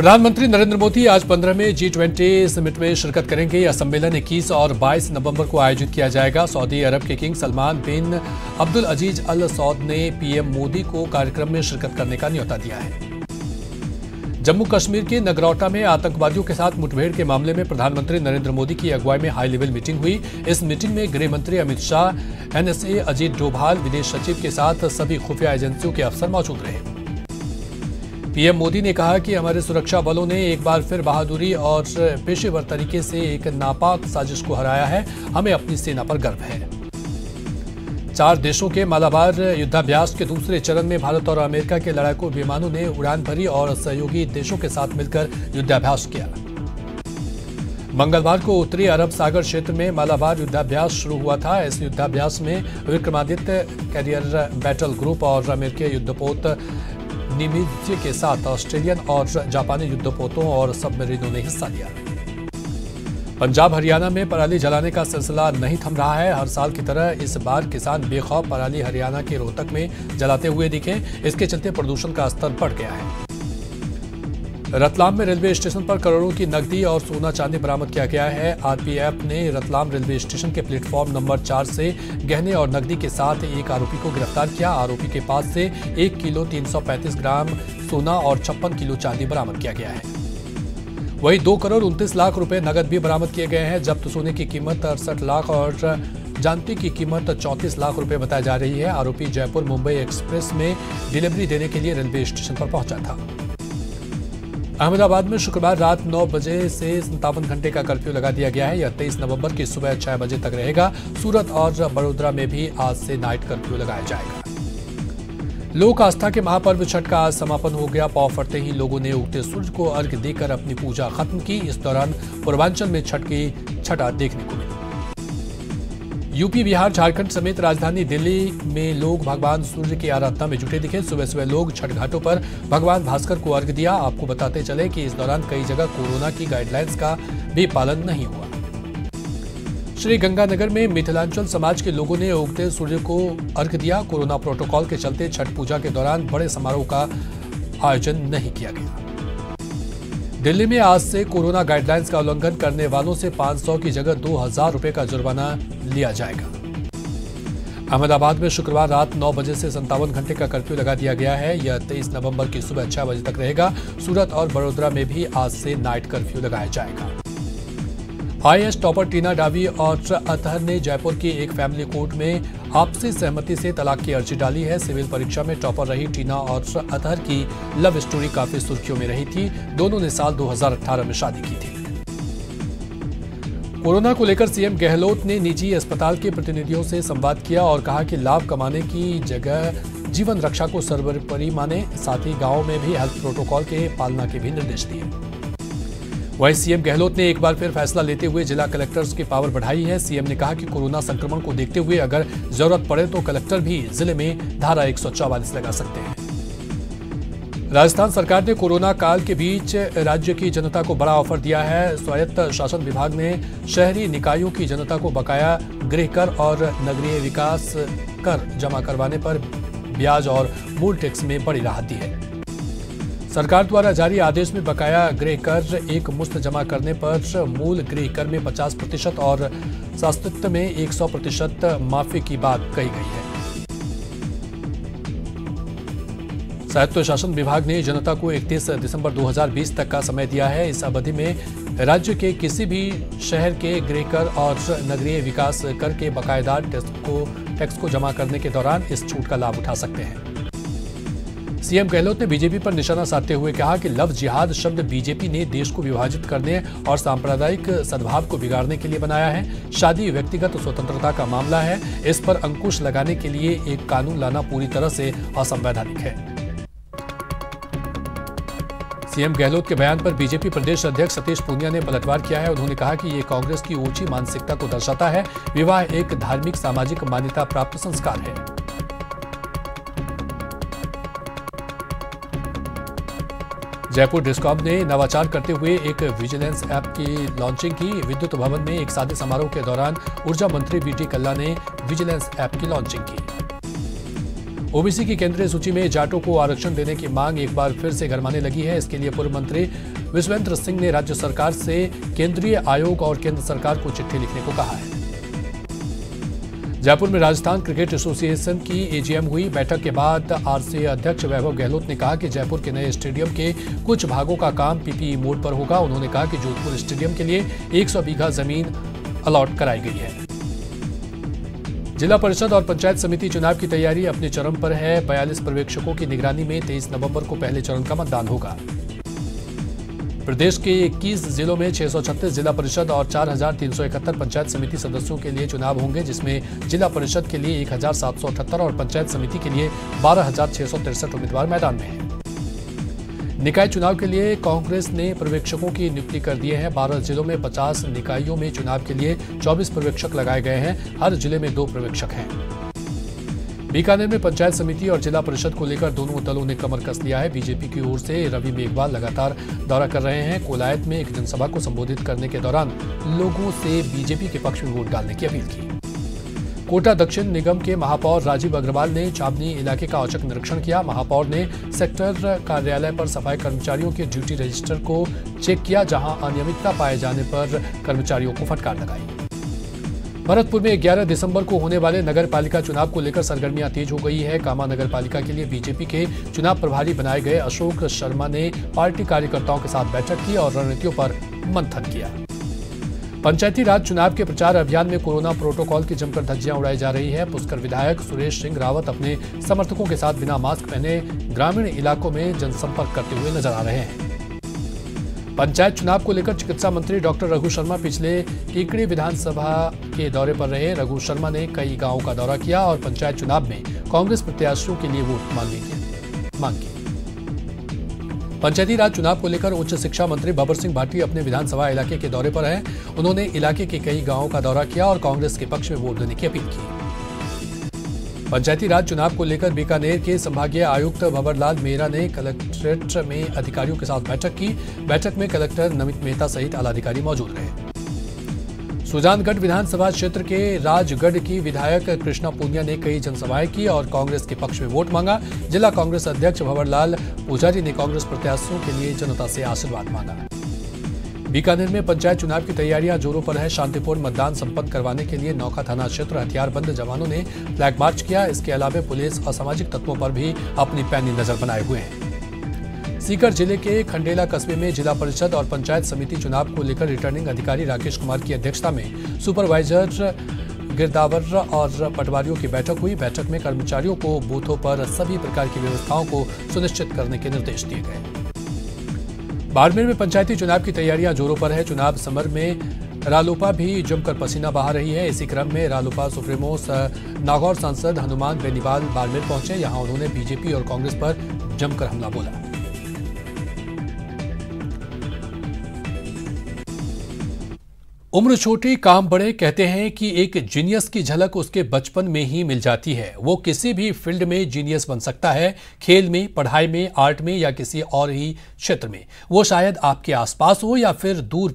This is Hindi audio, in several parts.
प्रधानमंत्री नरेंद्र मोदी आज 15वें G20 समिट में शिरकत करेंगे। यह सम्मेलन 21 और 22 नवंबर को आयोजित किया जाएगा। सऊदी अरब के किंग सलमान बिन अब्दुल अजीज अल सौद ने पीएम मोदी को कार्यक्रम में शिरकत करने का न्योता दिया है। जम्मू कश्मीर के नगरोटा में आतंकवादियों के साथ मुठभेड़ के मामले में प्रधानमंत्री नरेंद्र मोदी की अगुवाई में हाई लेवल मीटिंग हुई। इस मीटिंग में गृह मंत्री अमित शाह, NSA अजीत डोभाल, विदेश सचिव के साथ सभी खुफिया एजेंसियों के अफसर मौजूद रहे। पीएम मोदी ने कहा कि हमारे सुरक्षा बलों ने एक बार फिर बहादुरी और पेशेवर तरीके से एक नापाक साजिश को हराया है। हमें अपनी सेना पर गर्व है। 4 देशों के मालाबार युद्धाभ्यास के दूसरे चरण में भारत और अमेरिका के लड़ाकू विमानों ने उड़ान भरी और सहयोगी देशों के साथ मिलकर युद्धाभ्यास किया। मंगलवार को उत्तरी अरब सागर क्षेत्र में मालाबार युद्धाभ्यास शुरू हुआ था। इस युद्धाभ्यास में विक्रमादित्य कैरियर बैटल ग्रुप और अमेरिकी युद्धपोत निमित्ज के साथ ऑस्ट्रेलियन और जापानी युद्धपोतों और सबमरीनों ने हिस्सा लिया। पंजाब हरियाणा में पराली जलाने का सिलसिला नहीं थम रहा है। हर साल की तरह इस बार किसान बेखौफ पराली हरियाणा के रोहतक में जलाते हुए दिखे। इसके चलते प्रदूषण का स्तर बढ़ गया है। रतलाम में रेलवे स्टेशन पर करोड़ों की नकदी और सोना चांदी बरामद किया गया है। आरपीएफ ने रतलाम रेलवे स्टेशन के प्लेटफॉर्म नंबर 4 से गहने और नकदी के साथ एक आरोपी को गिरफ्तार किया। आरोपी के पास से 1 किलो 335 ग्राम सोना और 56 किलो चांदी बरामद किया गया है। वहीं 2 करोड़ 29 लाख रुपए नकद भी बरामद किए गए हैं। जब्त सोने की कीमत 68 लाख और चांदी की कीमत 34 लाख रुपए बताई जा रही है। आरोपी जयपुर मुंबई एक्सप्रेस में डिलीवरी देने के लिए रेलवे स्टेशन पर पहुंचा था। अहमदाबाद में शुक्रवार रात 9 बजे से 57 घंटे का कर्फ्यू लगा दिया गया है। यह 23 नवंबर की सुबह 6 बजे तक रहेगा। सूरत और बड़ोदरा में भी आज से नाइट कर्फ्यू लगाया जाएगा। लोक आस्था के महापर्व छठ का आज समापन हो गया। पौ फटते ही लोगों ने उगते सूर्य को अर्घ्य देकर अपनी पूजा खत्म की। इस दौरान पूर्वांचल में छठ की छठा देखने को मिली। यूपी, बिहार, झारखंड समेत राजधानी दिल्ली में लोग भगवान सूर्य की आराधना में जुटे दिखे। सुबह सुबह लोग छठ घाटों पर भगवान भास्कर को अर्घ्य दिया। आपको बताते चले कि इस दौरान कई जगह कोरोना की गाइडलाइंस का भी पालन नहीं हुआ। श्री गंगानगर में मिथिलांचल समाज के लोगों ने उगते सूर्य को अर्घ्य दिया। कोरोना प्रोटोकॉल के चलते छठ पूजा के दौरान बड़े समारोह का आयोजन नहीं किया गया। दिल्ली में आज से कोरोना गाइडलाइंस का उल्लंघन करने वालों से 500 की जगह 2000 रुपए का जुर्माना लिया जाएगा। अहमदाबाद में शुक्रवार रात 9 बजे से 57 घंटे का कर्फ्यू लगा दिया गया है। यह 23 नवंबर की सुबह 6 बजे तक रहेगा। सूरत और बड़ोदरा में भी आज से नाइट कर्फ्यू लगाया जाएगा। आईएएस टॉपर टीना डावी और अतहर ने जयपुर की एक फैमिली कोर्ट में आपसी सहमति से तलाक की अर्जी डाली है। सिविल परीक्षा में टॉपर रही टीना और अतहर की लव स्टोरी काफी सुर्खियों में रही थी। दोनों ने साल 2018 में शादी की थी। कोरोना को लेकर सीएम गहलोत ने निजी अस्पताल के प्रतिनिधियों से संवाद किया और कहा कि लाभ कमाने की जगह जीवन रक्षा को सर्वोपरि माने। साथ ही गांवों में भी हेल्थ प्रोटोकॉल के पालना के भी निर्देश दिए। वहीं सीएम गहलोत ने एक बार फिर फैसला लेते हुए जिला कलेक्टर्स की पावर बढ़ाई है। सीएम ने कहा कि कोरोना संक्रमण को देखते हुए अगर जरूरत पड़े तो कलेक्टर भी जिले में धारा 144 लगा सकते हैं। राजस्थान सरकार ने कोरोना काल के बीच राज्य की जनता को बड़ा ऑफर दिया है। स्वायत्त शासन विभाग ने शहरी निकायों की जनता को बकाया गृह कर और नगरीय विकास कर जमा करवाने पर ब्याज और मूल टैक्स में बड़ी राहत दी है। सरकार द्वारा जारी आदेश में बकाया गृह कर एक मुश्त जमा करने पर मूल गृह कर में 50% और स्वास्थ्य में 100% माफी की बात कही गई है। स्वायत्त शासन विभाग ने जनता को 31 दिसंबर 2020 तक का समय दिया है। इस अवधि में राज्य के किसी भी शहर के गृह कर और नगरीय विकास कर के बकायेदार टैक्स को जमा करने के दौरान इस छूट का लाभ उठा सकते हैं। सीएम गहलोत ने बीजेपी पर निशाना साधते हुए कहा कि लव जिहाद शब्द बीजेपी ने देश को विभाजित करने और सांप्रदायिक सद्भाव को बिगाड़ने के लिए बनाया है। शादी व्यक्तिगत स्वतंत्रता का मामला है। इस पर अंकुश लगाने के लिए एक कानून लाना पूरी तरह से असंवैधानिक है। सीएम गहलोत के बयान पर बीजेपी प्रदेश अध्यक्ष सतीश पूनिया ने पलटवार किया है। उन्होंने कहा कि ये कांग्रेस की ऊंची मानसिकता को दर्शाता है। विवाह एक धार्मिक सामाजिक मान्यता प्राप्त संस्कार है। जयपुर डिस्कॉम ने नवाचार करते हुए एक विजिलेंस ऐप की लॉन्चिंग की। विद्युत भवन में एक सादे समारोह के दौरान ऊर्जा मंत्री बीटी कल्ला ने विजिलेंस ऐप की लॉन्चिंग की। ओबीसी की केंद्रीय सूची में जाटों को आरक्षण देने की मांग एक बार फिर से गरमाने लगी है। इसके लिए पूर्व मंत्री विश्वेंद्र सिंह ने राज्य सरकार से केंद्रीय आयोग और केंद्र सरकार को चिट्ठी लिखने को कहा है। जयपुर में राजस्थान क्रिकेट एसोसिएशन की एजीएम हुई। बैठक के बाद आरसीए अध्यक्ष वैभव गहलोत ने कहा कि जयपुर के नए स्टेडियम के कुछ भागों का काम पीपीई मोड पर होगा। उन्होंने कहा कि जोधपुर स्टेडियम के लिए 100 बीघा जमीन अलॉट कराई गई है। जिला परिषद और पंचायत समिति चुनाव की तैयारी अपने चरम पर है। 42 पर्यवेक्षकों की निगरानी में 23 नवंबर को पहले चरण का मतदान होगा। प्रदेश के 21 जिलों में 636 जिला परिषद और 4,371 पंचायत समिति सदस्यों के लिए चुनाव होंगे, जिसमें जिला परिषद के लिए 1,778 और पंचायत समिति के लिए 12,663 उम्मीदवार मैदान में हैं। निकाय चुनाव के लिए कांग्रेस ने पर्यवेक्षकों की नियुक्ति कर दिए हैं। 12 जिलों में 50 निकायों में चुनाव के लिए 24 पर्यवेक्षक लगाए गए हैं। हर जिले में 2 पर्यवेक्षक हैं। बीकानेर में पंचायत समिति और जिला परिषद को लेकर दोनों दलों ने कमर कस लिया है। बीजेपी की ओर से रवि मेघवाल लगातार दौरा कर रहे हैं। कोलायत में एक जनसभा को संबोधित करने के दौरान लोगों से बीजेपी के पक्ष में वोट डालने की अपील की। कोटा दक्षिण निगम के महापौर राजीव अग्रवाल ने चाबनी इलाके का औचक निरीक्षण किया। महापौर ने सेक्टर कार्यालय पर सफाई कर्मचारियों के ड्यूटी रजिस्टर को चेक किया, जहां अनियमितता पाए जाने पर कर्मचारियों को फटकार लगाई। भरतपुर में 11 दिसंबर को होने वाले नगर पालिका चुनाव को लेकर सरगर्मियां तेज हो गई है। कामा नगर पालिका के लिए बीजेपी के चुनाव प्रभारी बनाए गए अशोक शर्मा ने पार्टी कार्यकर्ताओं के साथ बैठक की और रणनीतियों पर मंथन किया। पंचायती राज चुनाव के प्रचार अभियान में कोरोना प्रोटोकॉल की जमकर धज्जियां उड़ाई जा रही है। पुष्कर विधायक सुरेश सिंह रावत अपने समर्थकों के साथ बिना मास्क पहने ग्रामीण इलाकों में जनसंपर्क करते हुए नजर आ रहे हैं। पंचायत चुनाव को लेकर चिकित्सा मंत्री डॉक्टर रघु शर्मा पिछले टीकड़ी विधानसभा के दौरे पर रहे। रघु शर्मा ने कई गांवों का दौरा किया और पंचायत चुनाव में कांग्रेस प्रत्याशियों के लिए वोट मांग की। पंचायती राज चुनाव को लेकर उच्च शिक्षा मंत्री बबर सिंह भाटी अपने विधानसभा इलाके के दौरे पर हैं। उन्होंने इलाके के कई गांवों का दौरा किया और कांग्रेस के पक्ष में वोट देने की अपील की। पंचायती राज चुनाव को लेकर बीकानेर के संभागीय आयुक्त भंवरलाल मेहरा ने कलेक्ट्रेट में अधिकारियों के साथ बैठक की। बैठक में कलेक्टर नमित मेहता सहित आलाधिकारी मौजूद रहे। सुजानगढ़ विधानसभा क्षेत्र के राजगढ़ की विधायक कृष्णा पूनिया ने कई जनसभाएं की और कांग्रेस के पक्ष में वोट मांगा। जिला कांग्रेस अध्यक्ष भंवरलाल पुजारी ने कांग्रेस प्रत्याशियों के लिए जनता से आशीर्वाद मांगा। बीकानेर में पंचायत चुनाव की तैयारियां जोरों पर है। शांतिपूर्ण मतदान संपन्न करवाने के लिए नौका थाना क्षेत्र हथियारबंद जवानों ने फ्लैग मार्च किया। इसके अलावा पुलिस असामाजिक तत्वों पर भी अपनी पैनी नजर बनाए हुए हैं। सीकर जिले के खंडेला कस्बे में जिला परिषद और पंचायत समिति चुनाव को लेकर रिटर्निंग अधिकारी राकेश कुमार की अध्यक्षता में सुपरवाइजर गिरदावर और पटवारियों की बैठक हुई। बैठक में कर्मचारियों को बूथों पर सभी प्रकार की व्यवस्थाओं को सुनिश्चित करने के निर्देश दिए गए। बाड़मेर में पंचायती चुनाव की तैयारियां जोरों पर है। चुनाव समर में रालोपा भी जमकर पसीना बहा रही है। इसी क्रम में रालोपा सुप्रीमो नागौर सांसद हनुमान बेनीवाल बाड़मेर पहुंचे। यहां उन्होंने बीजेपी और कांग्रेस पर जमकर हमला बोला। उम्र छोटी काम बड़े, कहते हैं कि एक जीनियस की झलक उसके बचपन में ही मिल जाती है। वो किसी भी फील्ड में जीनियस बन सकता है, खेल में, पढ़ाई में, आर्ट में या किसी और ही क्षेत्र में। वो शायद आपके आसपास हो या फिर दूर,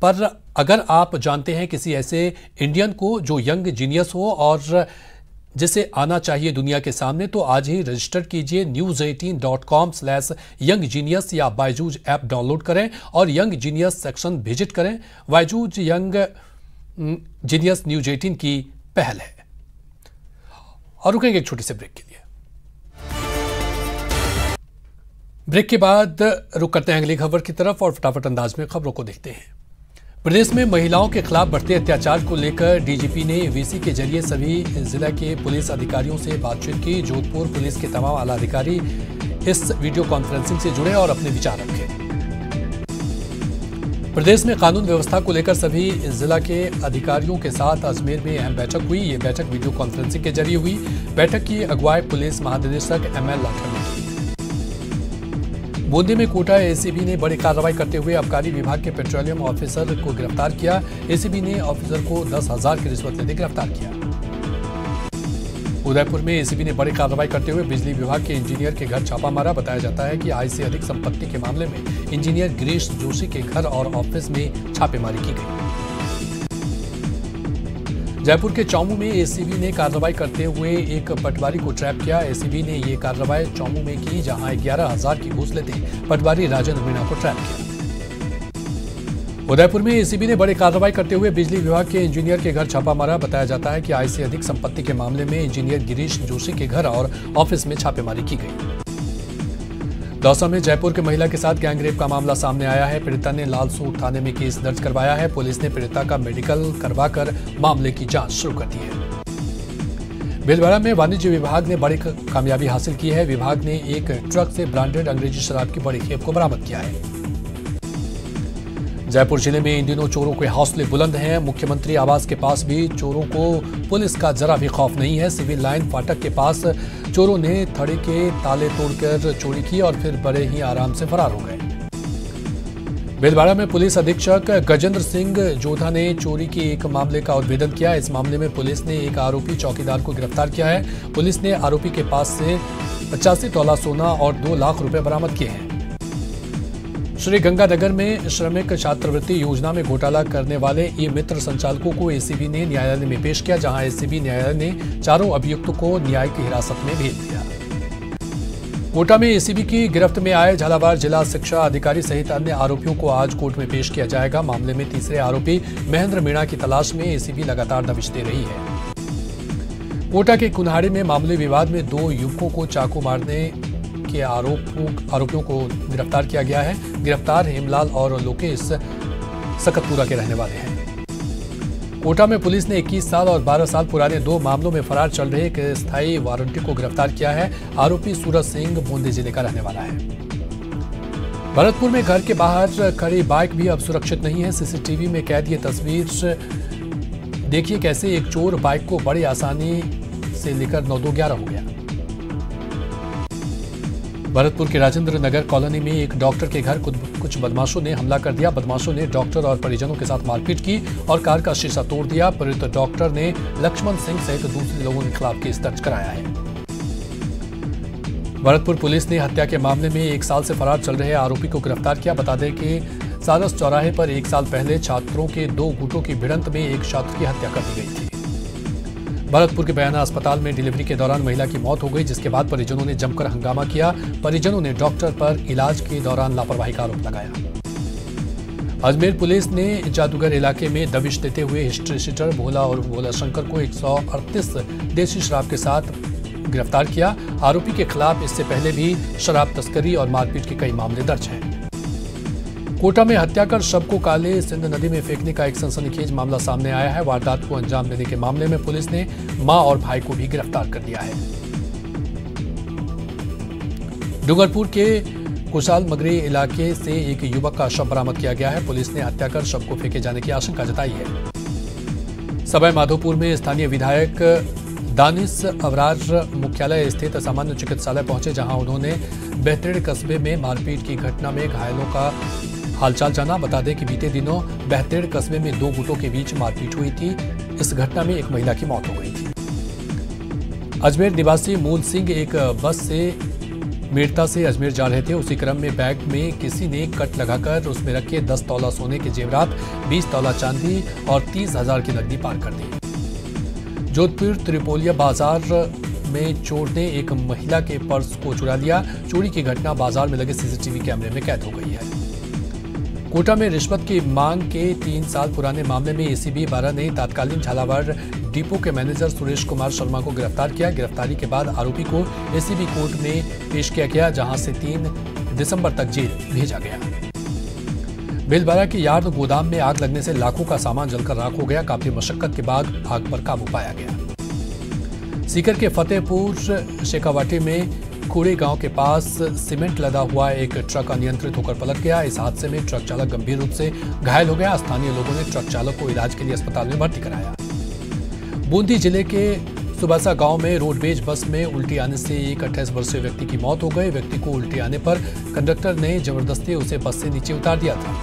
पर अगर आप जानते हैं किसी ऐसे इंडियन को जो यंग जीनियस हो और जिसे आना चाहिए दुनिया के सामने, तो आज ही रजिस्टर कीजिए news18.com/younggenius या बायजूज ऐप डाउनलोड करें और यंग जीनियस सेक्शन विजिट करें। बायजूज यंग जीनियस न्यूज 18 की पहल है। और रुकेंगे एक छोटी सी ब्रेक के लिए। ब्रेक के बाद रुक करते हैं अगली खबर की तरफ और फटाफट अंदाज में खबरों को देखते हैं। प्रदेश में महिलाओं के खिलाफ बढ़ते अत्याचार को लेकर डीजीपी ने वीसी के जरिए सभी जिला के पुलिस अधिकारियों से बातचीत की। जोधपुर पुलिस के तमाम आला अधिकारी इस वीडियो कॉन्फ्रेंसिंग से जुड़े और अपने विचार रखे। प्रदेश में कानून व्यवस्था को लेकर सभी जिला के अधिकारियों के साथ अजमेर में अहम बैठक हुई। ये बैठक वीडियो कॉन्फ्रेंसिंग के जरिए हुई। बैठक की अगुवाई पुलिस महानिदेशक ML लाठर ने की। बूंदी में कोटा एसीबी ने बड़ी कार्रवाई करते हुए आबकारी विभाग के पेट्रोलियम ऑफिसर को गिरफ्तार किया। एसीबी ने ऑफिसर को 10,000 की रिश्वत लेते गिरफ्तार किया। उदयपुर में एसीबी ने बड़ी कार्रवाई करते हुए बिजली विभाग के इंजीनियर के घर छापा मारा। बताया जाता है कि आय से अधिक संपत्ति के मामले में इंजीनियर गिरीश जोशी के घर और ऑफिस में छापेमारी की गई। जयपुर के चौमू में एसीबी ने कार्रवाई करते हुए एक पटवारी को ट्रैप किया। एसीबी ने ये कार्रवाई चौमू में की, जहां 11,000 की घूस लेते पटवारी राजेंद्र मीणा को ट्रैप किया। उदयपुर में एसीबी ने बड़ी कार्रवाई करते हुए बिजली विभाग के इंजीनियर के घर छापा मारा। बताया जाता है कि आय से अधिक संपत्ति के मामले में इंजीनियर गिरीश जोशी के घर और ऑफिस में छापेमारी की गई। दौसा में जयपुर के महिला के साथ गैंगरेप का मामला सामने आया है। पीड़िता ने लालसूट थाने में केस दर्ज करवाया है। पुलिस ने पीड़िता का मेडिकल करवाकर मामले की जांच शुरू कर दी है। भीलवाड़ा में वाणिज्य विभाग ने बड़ी कामयाबी हासिल की है। विभाग ने एक ट्रक से ब्रांडेड अंग्रेजी शराब की बड़ी खेप को बरामद किया है। जयपुर जिले में इन दिनों चोरों के हौसले बुलंद हैं। मुख्यमंत्री आवास के पास भी चोरों को पुलिस का जरा भी खौफ नहीं है। सिविल लाइन फाटक के पास चोरों ने थड़े के ताले तोड़कर चोरी की और फिर बड़े ही आराम से फरार हो गए। भीलवाड़ा में पुलिस अधीक्षक गजेंद्र सिंह जोधा ने चोरी के एक मामले का उद्भेदन किया। इस मामले में पुलिस ने एक आरोपी चौकीदार को गिरफ्तार किया है। पुलिस ने आरोपी के पास से 85 तोला सोना और 2 लाख रुपए बरामद किए हैं। श्री गंगानगर में श्रमिक छात्रवृत्ति योजना में घोटाला करने वाले ई मित्र संचालकों को एसीबी ने न्यायालय में पेश किया, जहां एसीबी न्यायालय ने चारों अभियुक्तों को न्यायिक हिरासत में भेज दिया। कोटा में एसीबी की गिरफ्त में आए झालावाड़ जिला शिक्षा अधिकारी सहित अन्य आरोपियों को आज कोर्ट में पेश किया जाएगा। मामले में तीसरे आरोपी महेंद्र मीणा की तलाश में एसीबी लगातार दबिश दे रही है। कोटा के कुन्हाड़ी में मामूली विवाद में 2 युवकों को चाकू मारने के आरोपियों को गिरफ्तार किया गया है। गिरफ्तार हेमलाल और लोकेश सकतपुरा के रहने वाले हैं। कोटा में पुलिस ने 21 साल और 12 साल पुराने 2 मामलों में फरार चल रहे एक स्थायी वारंटी को गिरफ्तार किया है। आरोपी सूरज सिंह बूंदी जिले का रहने वाला है। भरतपुर में घर के बाहर खड़ी बाइक भी अब सुरक्षित नहीं है। सीसीटीवी में कैद ये तस्वीर देखिए कैसे एक चोर बाइक को बड़ी आसानी से लेकर 9211 हो गया। भरतपुर के राजेंद्र नगर कॉलोनी में एक डॉक्टर के घर कुछ बदमाशों ने हमला कर दिया। बदमाशों ने डॉक्टर और परिजनों के साथ मारपीट की और कार का शीशा तोड़ दिया। पीड़ित डॉक्टर ने लक्ष्मण सिंह सहित दूसरे लोगों के खिलाफ केस दर्ज कराया है। भरतपुर पुलिस ने हत्या के मामले में 1 साल से फरार चल रहे आरोपी को गिरफ्तार किया। बता दें कि सारस चौराहे पर 1 साल पहले छात्रों के 2 गुटों की भिड़ंत में एक छात्र की हत्या कर दी गई थी। भरतपुर के बयाना अस्पताल में डिलीवरी के दौरान महिला की मौत हो गई, जिसके बाद परिजनों ने जमकर हंगामा किया। परिजनों ने डॉक्टर पर इलाज के दौरान लापरवाही का आरोप लगाया। अजमेर पुलिस ने जादूगर इलाके में दबिश देते हुए हिस्ट्री शीटर भोला और भोला शंकर को 138 देसी शराब के साथ गिरफ्तार किया। आरोपी के खिलाफ इससे पहले भी शराब तस्करी और मारपीट के कई मामले दर्ज हैं। कोटा में हत्या कर शव को काले सिंध नदी में फेंकने का एक सनसनीखेज मामला सामने आया है। वारदात को अंजाम देने के मामले में पुलिस ने मां और भाई को भी गिरफ्तार कर लिया है। डूंगरपुर के कुशाल मगरी इलाके से एक युवक का शव बरामद किया गया है। पुलिस ने हत्या कर शव को फेंके जाने की आशंका जताई है। सवाई माधोपुर में स्थानीय विधायक दानिश अवरार मुख्यालय स्थित सामान्य चिकित्सालय पहुंचे, जहां उन्होंने बेहतरीन कस्बे में मारपीट की घटना में घायलों का हालचाल जाना। बता दें कि बीते दिनों बेहतरीन कस्बे में 2 गुटों के बीच मारपीट हुई थी। इस घटना में एक महिला की मौत हो गई थी। अजमेर निवासी मूल सिंह एक बस से मेरता से अजमेर जा रहे थे। उसी क्रम में बैग में किसी ने कट लगाकर उसमें रखे 10 तोला सोने के जेवरात, 20 तोला चांदी और 30,000 की नकदी पार कर दी। जोधपुर त्रिपोलिया बाजार में चोर ने एक महिला के पर्स को चुरा लिया। चोरी की घटना बाजार में लगे सीसीटीवी कैमरे में कैद हो गई है। कोटा में रिश्वत की मांग के 3 साल पुराने मामले में एसीबी 12 ने तत्कालीन झालावाड़ डिपो के मैनेजर सुरेश कुमार शर्मा को गिरफ्तार किया। गिरफ्तारी के बाद आरोपी को एसीबी कोर्ट में पेश किया गया, जहां से 3 दिसंबर तक जेल भेजा गया। भीलवाड़ा के यार्ड गोदाम में आग लगने से लाखों का सामान जलकर राख हो गया। काफी मशक्कत के बाद आग पर काबू पाया गया। सीकर के फतेहपुर शेखावाटी में खूड़े गांव के पास सीमेंट लदा हुआ एक ट्रक अनियंत्रित होकर पलट गया। इस हादसे में ट्रक चालक गंभीर रूप से घायल हो गया। स्थानीय लोगों ने ट्रक चालक को इलाज के लिए अस्पताल में भर्ती कराया। बूंदी जिले के सुबासा गांव में रोडवेज बस में उल्टी आने से एक 28 वर्षीय व्यक्ति की मौत हो गई। व्यक्ति को उल्टी आने पर कंडक्टर ने जबरदस्ती उसे बस से नीचे उतार दिया था।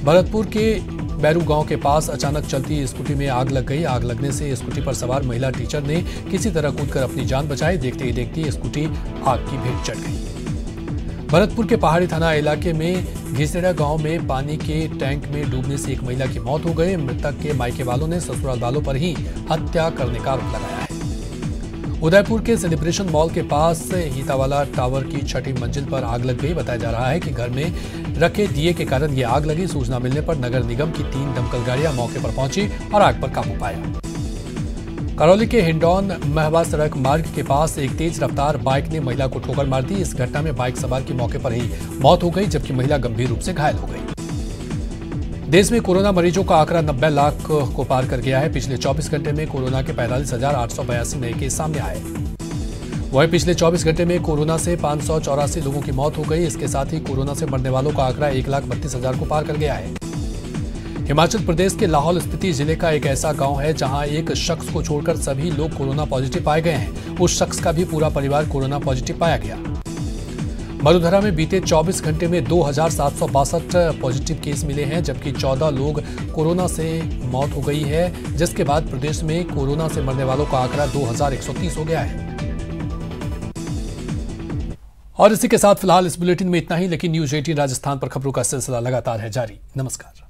भरतपुर के बैरू गांव के पास अचानक चलती स्कूटी में आग लग गई। आग लगने से स्कूटी पर सवार महिला टीचर ने किसी तरह कूदकर अपनी जान बचाई। देखते ही देखते स्कूटी आग की भेंट चढ़ गई। भरतपुर के पहाड़ी थाना इलाके में घिसेड़ा गांव में पानी के टैंक में डूबने से एक महिला की मौत हो गई। मृतक के मायके वालों ने ससुराल वालों पर ही हत्या करने का आरोप लगाया है। उदयपुर के सेलिब्रेशन मॉल के पास हीतावाला टावर की 6ठी मंजिल पर आग लग गई। बताया जा रहा है कि घर में रखे दिए के कारण ये आग लगी। सूचना मिलने पर नगर निगम की 3 दमकल गाड़ियां मौके पर पहुंची और आग पर काबू पाया। करौली के हिंडौन महवा सड़क मार्ग के पास एक तेज रफ्तार बाइक ने महिला को ठोकर मार दी। इस घटना में बाइक सवार की मौके पर ही मौत हो गई, जबकि महिला गंभीर रूप से घायल हो गई। देश में कोरोना मरीजों का आंकड़ा 90 लाख को पार कर गया है। पिछले 24 घंटे में कोरोना के 45,882 नए केस सामने आए। वहीं पिछले 24 घंटे में कोरोना से 584 लोगों की मौत हो गई। इसके साथ ही कोरोना से मरने वालों का आंकड़ा 1,32,000 को पार कर गया है। हिमाचल प्रदेश के लाहौल स्पीति जिले का एक ऐसा गांव है जहां एक शख्स को छोड़कर सभी लोग कोरोना पॉजिटिव पाए गए हैं। उस शख्स का भी पूरा परिवार कोरोना पॉजिटिव पाया गया। मरुधरा में बीते 24 घंटे में 2,762 पॉजिटिव केस मिले हैं, जबकि 14 लोग कोरोना से मौत हो गई है, जिसके बाद प्रदेश में कोरोना से मरने वालों का आंकड़ा 2,130 हो गया है। और इसी के साथ फिलहाल इस बुलेटिन में इतना ही, लेकिन न्यूज 18 राजस्थान पर खबरों का सिलसिला लगातार है जारी। नमस्कार।